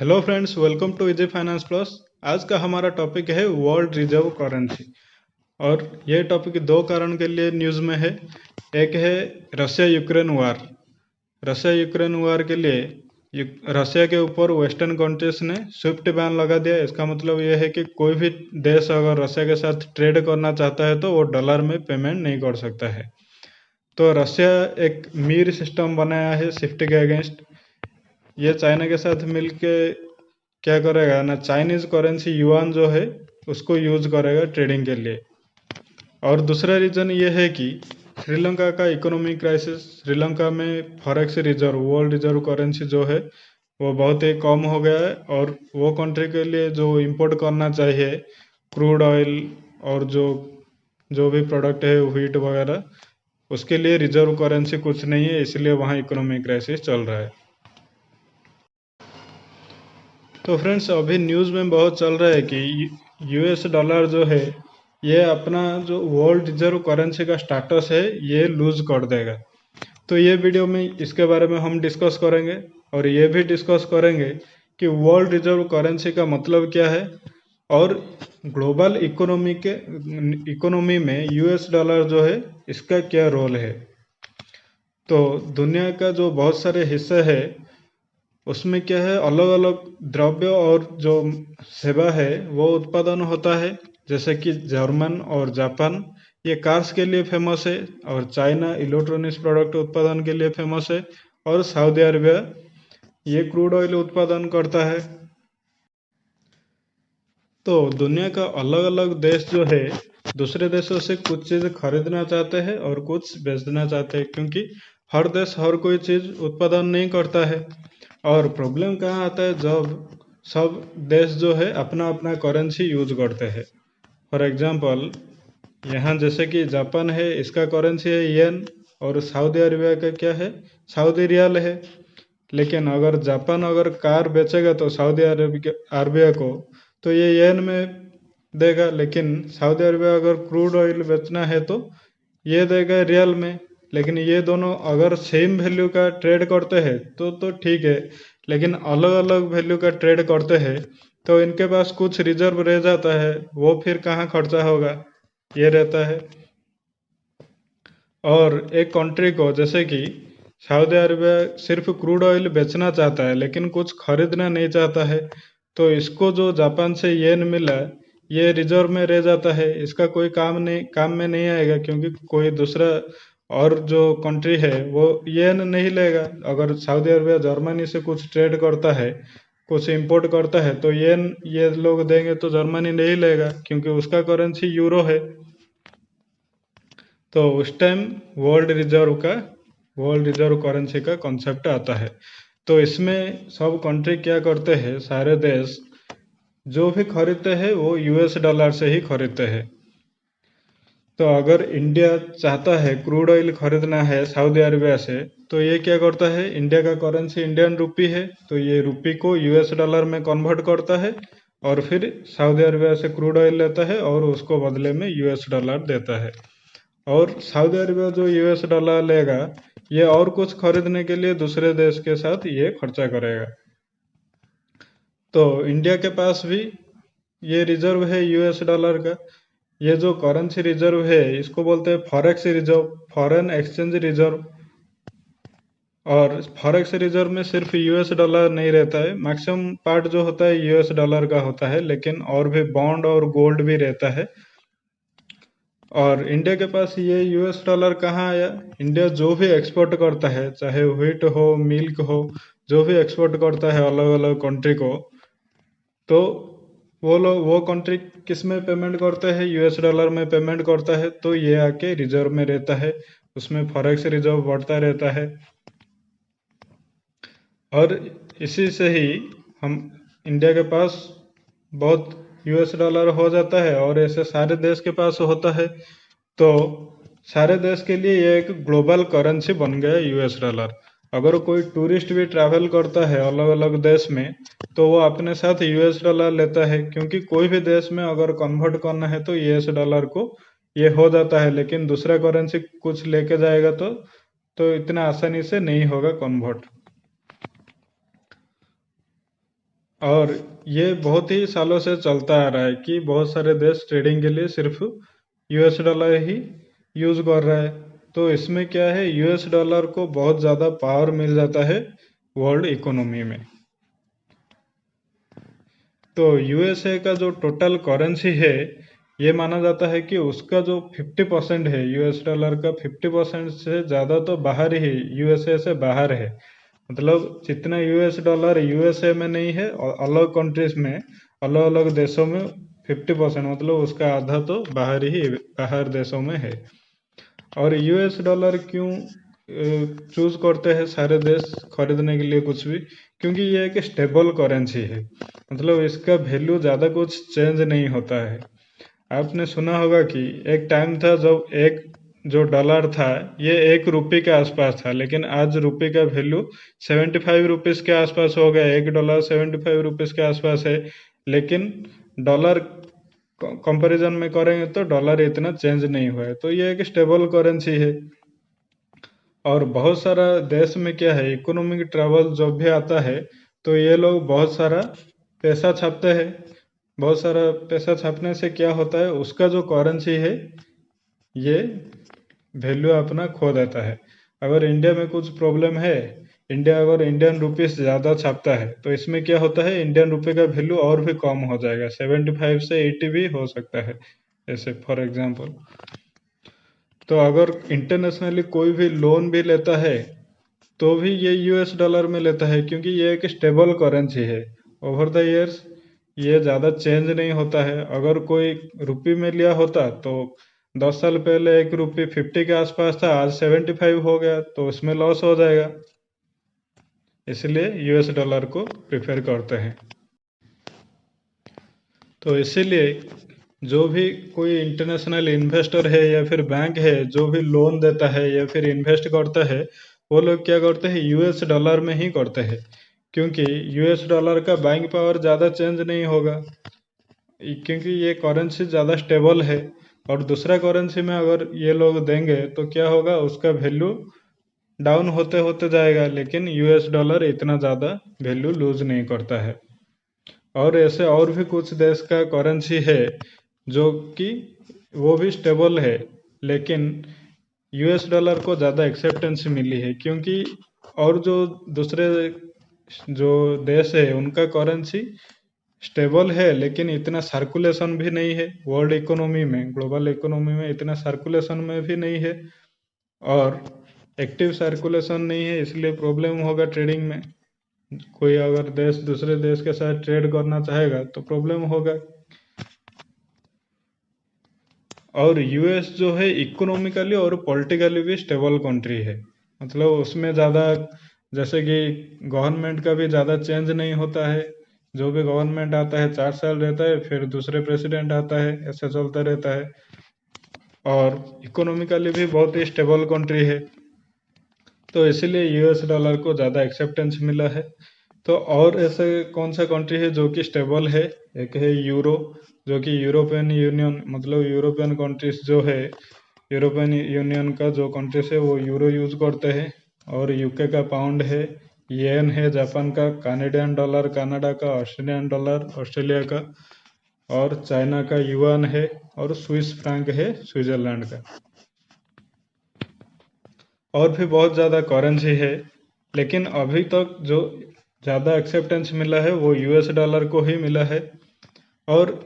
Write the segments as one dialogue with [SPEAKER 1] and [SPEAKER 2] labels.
[SPEAKER 1] Hello friends, welcome to easy finance plus. आज का हमारा टॉपिक है वर्ल्ड रिजर्व करेंसी। और ये टॉपिक दो कारण के लिए न्यूज़ में है। एक है रशिया यूक्रेन वार। रशिया यूक्रेन वार के लिए रशिया के ऊपर वेस्टर्न कंट्रीज ने स्विफ्ट बैन लगा दिया। इसका मतलब ये है कि कोई भी देश अगर रशिया के साथ ट्रेड करना चाहता है तो वो डॉलर में पेमेंट नहीं कर सकता है। तो रशिया एक मीर सिस्टम बनाया है स्विफ्ट के अगेंस्ट। ये चाइना के साथ मिलके क्या करेगा ना, चाइनीज करेंसी युआन जो है उसको यूज करेगा ट्रेडिंग के लिए। और दूसरा रीजन ये है कि श्रीलंका का इकोनॉमिक क्राइसिस। श्रीलंका में forex reserve, world reserve currency जो है वो बहुत ही कम हो गया है। और वो कंट्री के लिए जो इंपोर्ट करना चाहिए क्रूड ऑयल और जो जो भी प्रोडक्ट है व्हीट वगैरह, उसके लिए रिजर्व करेंसी कुछ नहीं है, इसलिए वहाँ इकोनॉमिक क्राइसिस चल रहा है। तो फ्रेंड्स, अभी न्यूज़ में बहुत चल रहा है कि यूएस डॉलर जो है ये अपना जो वर्ल्ड रिजर्व करेंसी का स्टेटस है ये लूज कर देगा। तो ये वीडियो में इसके बारे में हम डिस्कस करेंगे और ये भी डिस्कस करेंगे कि वर्ल्ड रिजर्व करेंसी का मतलब क्या है और ग्लोबल इकोनॉमी में यूएस डॉलर जो है इसका क्या रोल है। तो दुनिया का जो बहुत सारे हिस्से हैं उसमें क्या है, अलग अलग द्रव्य और जो सेवा है वो उत्पादन होता है। जैसे कि जर्मन और जापान ये कार्स के लिए फेमस है, और चाइना इलेक्ट्रॉनिक्स प्रोडक्ट उत्पादन के लिए फेमस है, और सऊदी अरबिया ये क्रूड ऑयल उत्पादन करता है। तो दुनिया का अलग अलग देश जो है दूसरे देशों से कुछ चीज़ खरीदना चाहते हैं और कुछ बेचना चाहते हैं, क्योंकि हर देश हर कोई चीज़ उत्पादन नहीं करता है। और प्रॉब्लम कहाँ आता है, जब सब देश जो है अपना अपना करेंसी यूज करते हैं। फॉर एग्जांपल, यहाँ जैसे कि जापान है, इसका करेंसी है येन, और सऊदी अरबिया का क्या है, सऊदी रियाल है। लेकिन अगर जापान अगर कार बेचेगा तो सऊदी अरबिया को, तो ये येन में देगा। लेकिन सऊदी अरबिया अगर क्रूड ऑयल बेचना है तो ये देगा रियल में। लेकिन ये दोनों अगर सेम वैल्यू का ट्रेड करते हैं तो ठीक है। लेकिन अलग अलग वैल्यू का ट्रेड करते हैं तो इनके पास कुछ रिजर्व रह जाता है, वो फिर कहाँ खर्चा होगा, ये रहता है। और एक कंट्री को, जैसे कि सऊदी अरबिया सिर्फ क्रूड ऑयल बेचना चाहता है लेकिन कुछ खरीदना नहीं चाहता है, तो इसको जो जापान से येन मिला ये रिजर्व में रह जाता है। इसका कोई काम में नहीं आएगा, क्योंकि कोई दूसरा और जो कंट्री है वो येन नहीं लेगा। अगर सऊदी अरबिया जर्मनी से कुछ ट्रेड करता है, कुछ इंपोर्ट करता है, तो येन ये लोग देंगे तो जर्मनी नहीं लेगा, क्योंकि उसका करेंसी यूरो है। तो उस टाइम वर्ल्ड रिजर्व करेंसी का कॉन्सेप्ट आता है। तो इसमें सब कंट्री क्या करते हैं, सारे देश जो भी खरीदते हैं वो यूएस डॉलर से ही खरीदते हैं। तो अगर इंडिया चाहता है क्रूड ऑयल खरीदना है सऊदी अरबिया से, तो ये क्या करता है, इंडिया का करेंसी इंडियन रुपी है तो ये रुपी को यूएस डॉलर में कन्वर्ट करता है, और फिर सऊदी अरबिया से क्रूड ऑयल लेता है और उसको बदले में यूएस डॉलर देता है। और सऊदी अरबिया जो यूएस डॉलर लेगा ये और कुछ खरीदने के लिए दूसरे देश के साथ ये खर्चा करेगा। तो इंडिया के पास भी ये रिजर्व है यूएस डॉलर का। ये जो करेंसी रिजर्व है इसको बोलते हैं forex reserve, foreign exchange reserve. और फॉरेक्स रिजर्व में सिर्फ यूएस डॉलर नहीं रहता है, मैक्सिमम पार्ट जो होता है यूएस डॉलर का होता है, लेकिन और भी बॉन्ड और गोल्ड भी रहता है। और इंडिया के पास ये यूएस डॉलर कहाँ आया, इंडिया जो भी एक्सपोर्ट करता है, चाहे व्हीट हो मिल्क हो, जो भी एक्सपोर्ट करता है अलग अलग कंट्री को, तो वो कंट्री किस में पेमेंट करता है, यूएस डॉलर में पेमेंट करता है। तो ये आके रिजर्व में रहता है, उसमें फॉरेक्स रिजर्व बढ़ता रहता है। और इसी से ही हम इंडिया के पास बहुत यूएस डॉलर हो जाता है, और ऐसे सारे देश के पास होता है। तो सारे देश के लिए ये एक ग्लोबल करेंसी बन गया यूएस डॉलर। अगर कोई टूरिस्ट भी ट्रैवल करता है अलग अलग देश में तो वो अपने साथ यूएस डॉलर लेता है, क्योंकि कोई भी देश में अगर कन्वर्ट करना है तो यूएस डॉलर को ये हो जाता है। लेकिन दूसरा करेंसी कुछ लेके जाएगा तो इतना आसानी से नहीं होगा कन्वर्ट। और ये बहुत ही सालों से चलता आ रहा है कि बहुत सारे देश ट्रेडिंग के लिए सिर्फ यूएस डॉलर ही यूज कर रहा है। तो इसमें क्या है, यूएस डॉलर को बहुत ज़्यादा पावर मिल जाता है वर्ल्ड इकोनॉमी में। तो यूएसए का जो टोटल करेंसी है, ये माना जाता है कि उसका जो 50% है, यूएस डॉलर का 50% से ज़्यादा तो बाहर ही, यूएसए से बाहर है। मतलब जितना यूएस डॉलर यूएसए में नहीं है और अलग कंट्रीज में, अलग अलग देशों में 50%, मतलब उसका आधा तो बाहर देशों में है। और यूएस डॉलर क्यों चूज करते हैं सारे देश खरीदने के लिए कुछ भी, क्योंकि ये एक स्टेबल करेंसी है। मतलब इसका वैल्यू ज़्यादा कुछ चेंज नहीं होता है। आपने सुना होगा कि एक टाइम था जब एक जो डॉलर था ये 1 रुपये के आसपास था, लेकिन आज रुपये का वैल्यू 75 रुपीज़ के आसपास हो गया। $1 75 रुपीज़ के आसपास है। लेकिन डॉलर कंपैरिजन में करेंगे तो डॉलर इतना चेंज नहीं हुआ है। तो ये एक स्टेबल करेंसी है। और बहुत सारा देश में क्या है, इकोनॉमिक ट्रैवल जब भी आता है तो ये लोग बहुत सारा पैसा छापते हैं। बहुत सारा पैसा छापने से क्या होता है, उसका जो करेंसी है ये वैल्यू अपना खो देता है। अगर इंडिया में कुछ प्रॉब्लम है, इंडिया अगर इंडियन रुपीस ज़्यादा छापता है तो इसमें क्या होता है, इंडियन रुपये का वैल्यू और भी कम हो जाएगा, 75 से 80 भी हो सकता है, ऐसे फॉर एग्जांपल। तो अगर इंटरनेशनली कोई भी लोन भी लेता है तो भी ये यूएस डॉलर में लेता है, क्योंकि ये एक स्टेबल करेंसी है। ओवर द ईयर्स ये ज़्यादा चेंज नहीं होता है। अगर कोई रुपये में लिया होता तो 10 साल पहले 1 रुपये 50 के आसपास था, आज 75 हो गया, तो उसमें लॉस हो जाएगा। इसलिए यूएस डॉलर को प्रेफर करते हैं। तो इसीलिए जो भी कोई इंटरनेशनल इन्वेस्टर है या फिर बैंक है जो भी लोन देता है या फिर इन्वेस्ट करता है, वो लोग क्या करते हैं, यूएस डॉलर में ही करते हैं, क्योंकि यूएस डॉलर का बाइंग पावर ज़्यादा चेंज नहीं होगा, क्योंकि ये करेंसी ज़्यादा स्टेबल है। और दूसरा करेंसी में अगर ये लोग देंगे तो क्या होगा, उसका वैल्यू डाउन होते होते जाएगा, लेकिन यूएस डॉलर इतना ज़्यादा वैल्यू लूज नहीं करता है। और ऐसे और भी कुछ देश का करेंसी है जो कि वो भी स्टेबल है, लेकिन यूएस डॉलर को ज़्यादा एक्सेप्टेंस मिली है, क्योंकि और जो दूसरे जो देश है उनका करेंसी स्टेबल है, लेकिन इतना सर्कुलेशन भी नहीं है वर्ल्ड इकोनॉमी में, ग्लोबल इकोनॉमी में इतना सर्कुलेशन में भी नहीं है, और एक्टिव सर्कुलेशन नहीं है, इसलिए प्रॉब्लम होगा ट्रेडिंग में। कोई अगर देश दूसरे देश के साथ ट्रेड करना चाहेगा तो प्रॉब्लम होगा। और यूएस जो है इकोनॉमिकली और पॉलिटिकली भी स्टेबल कंट्री है। मतलब उसमें ज़्यादा, जैसे कि गवर्नमेंट का भी ज़्यादा चेंज नहीं होता है। जो भी गवर्नमेंट आता है 4 साल रहता है, फिर दूसरे प्रेसिडेंट आता है, ऐसा चलता रहता है। और इकोनॉमिकली भी बहुत ही स्टेबल कंट्री है, तो इसीलिए यूएस डॉलर को ज़्यादा एक्सेप्टेंस मिला है। तो और ऐसे कौन सा कंट्री है जो कि स्टेबल है, एक है यूरो, जो कि यूरोपियन यूनियन, मतलब यूरोपियन कंट्रीज जो है, यूरोपियन यूनियन का जो कंट्रीज है वो यूरो यूज करते हैं। और यूके का पाउंड है, येन है जापान का, कैनेडियन डॉलर कनाडा का, ऑस्ट्रेलियन डॉलर ऑस्ट्रेलिया का, और चाइना का युआन है, और स्विस फ्रैंक है स्विट्जरलैंड का। और भी बहुत ज़्यादा करेंसी है, लेकिन अभी तक जो ज़्यादा एक्सेप्टेंस मिला है वो यूएस डॉलर को ही मिला है। और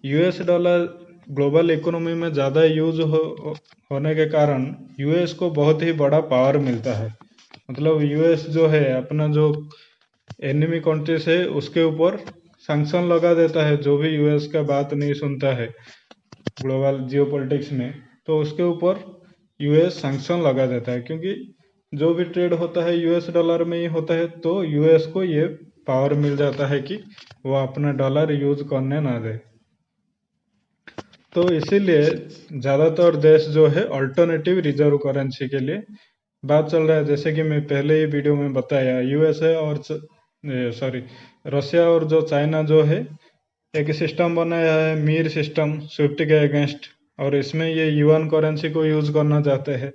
[SPEAKER 1] यूएस डॉलर ग्लोबल इकोनॉमी में ज़्यादा यूज होने के कारण यूएस को बहुत ही बड़ा पावर मिलता है। मतलब यूएस जो है अपना जो एनिमी कंट्रीज है उसके ऊपर सैंक्शन लगा देता है, जो भी यूएस का बात नहीं सुनता है ग्लोबल जियोपॉलिटिक्स में, तो उसके ऊपर यूएस सैंक्शन लगा देता है, क्योंकि जो भी ट्रेड होता है यूएस डॉलर में ही होता है। तो यूएस को ये पावर मिल जाता है कि वो अपना डॉलर यूज करने ना दे। तो इसीलिए ज़्यादातर देश जो है अल्टरनेटिव रिजर्व करेंसी के लिए बात चल रहा है। जैसे कि मैं पहले ही वीडियो में बताया, यूएसए और रशिया और जो चाइना जो है एक सिस्टम बनाया है, मीर सिस्टम, स्विफ्ट के अगेंस्ट, और इसमें ये युआन करेंसी को यूज करना चाहते हैं।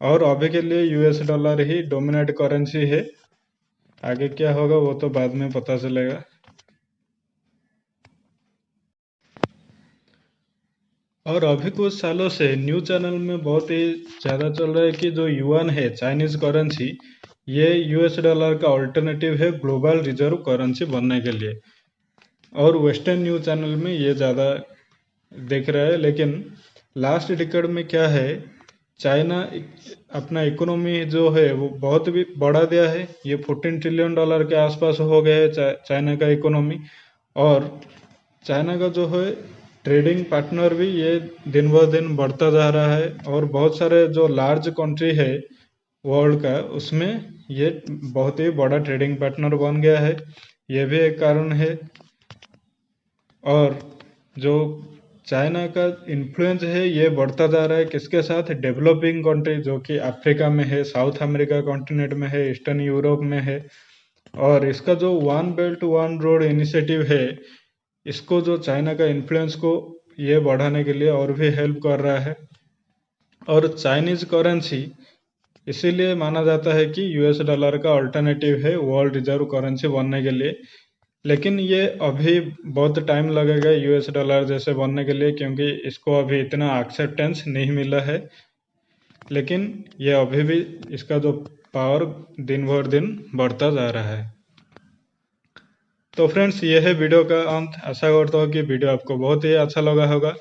[SPEAKER 1] और अभी के लिए यूएस डॉलर ही डोमिनेट करेंसी है आगे क्या होगा वो तो बाद में पता चलेगा। और अभी कुछ सालों से न्यूज चैनल में बहुत ही ज़्यादा चल रहा है कि जो युआन है, चाइनीज करेंसी, ये यूएस डॉलर का ऑल्टरनेटिव है ग्लोबल रिजर्व करेंसी बनने के लिए। और वेस्टर्न न्यूज चैनल में ये ज़्यादा दिख रहा है। लेकिन लास्ट डिकेड में क्या है, चाइना अपना इकोनॉमी जो है वो बहुत भी बढ़ा दिया है। ये $14 ट्रिलियन के आसपास हो गया है चाइना का इकोनॉमी। और चाइना का जो है ट्रेडिंग पार्टनर भी ये दिन ब दिन बढ़ता जा रहा है। और बहुत सारे जो लार्ज कंट्री है वर्ल्ड का, उसमें ये बहुत ही बड़ा ट्रेडिंग पार्टनर बन गया है। ये भी एक कारण है। और जो चाइना का इन्फ्लुएंस है ये बढ़ता जा रहा है किसके साथ, डेवलपिंग कंट्री जो कि अफ्रीका में है, साउथ अमेरिका कॉन्टिनेंट में है, ईस्टर्न यूरोप में है। और इसका जो one belt one road initiative है, इसको जो चाइना का इन्फ्लुएंस को ये बढ़ाने के लिए और भी हेल्प कर रहा है। और चाइनीज करेंसी इसीलिए माना जाता है कि यूएस डॉलर का अल्टरनेटिव है वर्ल्ड रिजर्व करेंसी बनने के लिए। लेकिन ये अभी बहुत टाइम लगेगा यूएस डॉलर जैसे बनने के लिए, क्योंकि इसको अभी इतना एक्सेप्टेंस नहीं मिला है। लेकिन ये अभी भी इसका जो पावर दिन भर दिन बढ़ता जा रहा है। तो फ्रेंड्स, ये है वीडियो का अंत। आशा करता हूँ कि वीडियो आपको बहुत ही अच्छा लगा होगा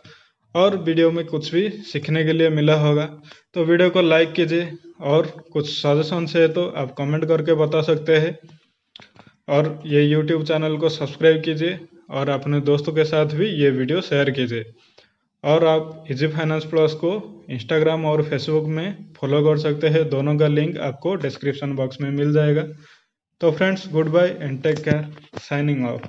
[SPEAKER 1] और वीडियो में कुछ भी सीखने के लिए मिला होगा। तो वीडियो को लाइक कीजिए और कुछ सजेशन है तो आप कमेंट करके बता सकते हैं। और ये यूट्यूब चैनल को सब्सक्राइब कीजिए और अपने दोस्तों के साथ भी ये वीडियो शेयर कीजिए। और आप इजी फाइनेंस प्लस को इंस्टाग्राम और फेसबुक में फॉलो कर सकते हैं। दोनों का लिंक आपको डिस्क्रिप्शन बॉक्स में मिल जाएगा। तो friends, good bye and take care, signing of.